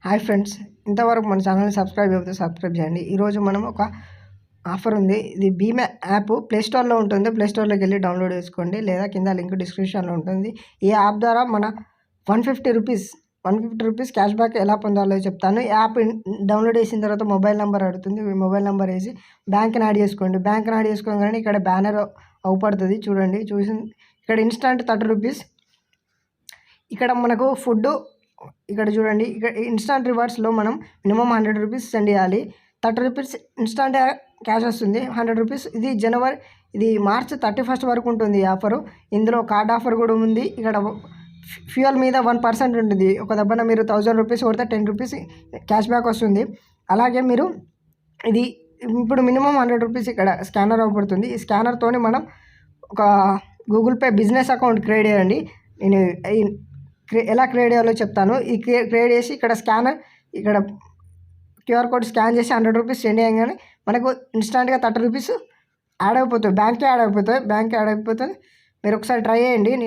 Hi friends, ఇంతవరకు మన ఛానల్ని సబ్స్క్రైబ్ చేయకపోతే సబ్స్క్రైబ్ చేయండి. ఈరోజు మనం ఒక ఆఫర్ ఉంది. ఇది భీమ్ యాప్ ప్లేస్టోర్లో ఉంటుంది. ప్లేస్టోర్లోకి వెళ్ళి డౌన్లోడ్ చేసుకోండి, లేదా కింద లింక్ డిస్క్రిప్షన్లో ఉంటుంది. ఈ యాప్ ద్వారా మన 150 రూపీస్ క్యాష్ బ్యాక్ ఎలా పొందాలో చెప్తాను. యాప్ డౌన్లోడ్ చేసిన తర్వాత మొబైల్ నెంబర్ అడుగుతుంది. మీ మొబైల్ నెంబర్ వేసి బ్యాంక్ని యాడ్ చేసుకోండి. బ్యాంక్ని యాడ్ చేసుకోగానే ఇక్కడ బ్యానర్ అవుపడుతుంది. చూడండి, ఇక్కడ ఇన్స్టంట్ 30 రూపీస్. ఇక్కడ మనకు ఫుడ్ ఇక్కడ చూడండి, ఇక్కడ ఇన్స్టాంట్ రివార్డ్స్లో మనం మినిమం 100 రూపీస్ సెండ్ చేయాలి. 30 రూపీస్ ఇన్స్టాంట్ క్యాష్ వస్తుంది. 100 రూపీస్ ఇది మార్చ్ 31 వరకు ఉంటుంది ఈ ఆఫరు. ఇందులో కార్డ్ ఆఫర్ కూడా ఉంది. ఇక్కడ ఫ్యూయల్ మీద 1% ఉంటుంది. ఒక దెబ్బన మీరు 1000 రూపీస్ కొడితే 10 రూపీస్ క్యాష్ బ్యాక్ వస్తుంది. అలాగే మీరు ఇప్పుడు మినిమం 100 రూపీస్ ఇక్కడ స్కానర్ అవపడుతుంది. ఈ స్కానర్తోని మనం ఒక Google pay business account create చేయండి. నేను ఎలా క్రియేట్ చేయాలో చెప్తాను. ఈ క్రియేట్ చేసి ఇక్కడ క్యూఆర్ కోడ్ స్కాన్ చేసి 100 రూపీస్ సెండ్ చేయగానే మనకు ఇన్స్టాంట్గా 30 రూపీస్ యాడ్ అయిపోతుంది. బ్యాంక్కి యాడ్ అయిపోతుంది. మీరు ఒకసారి ట్రై చేయండి.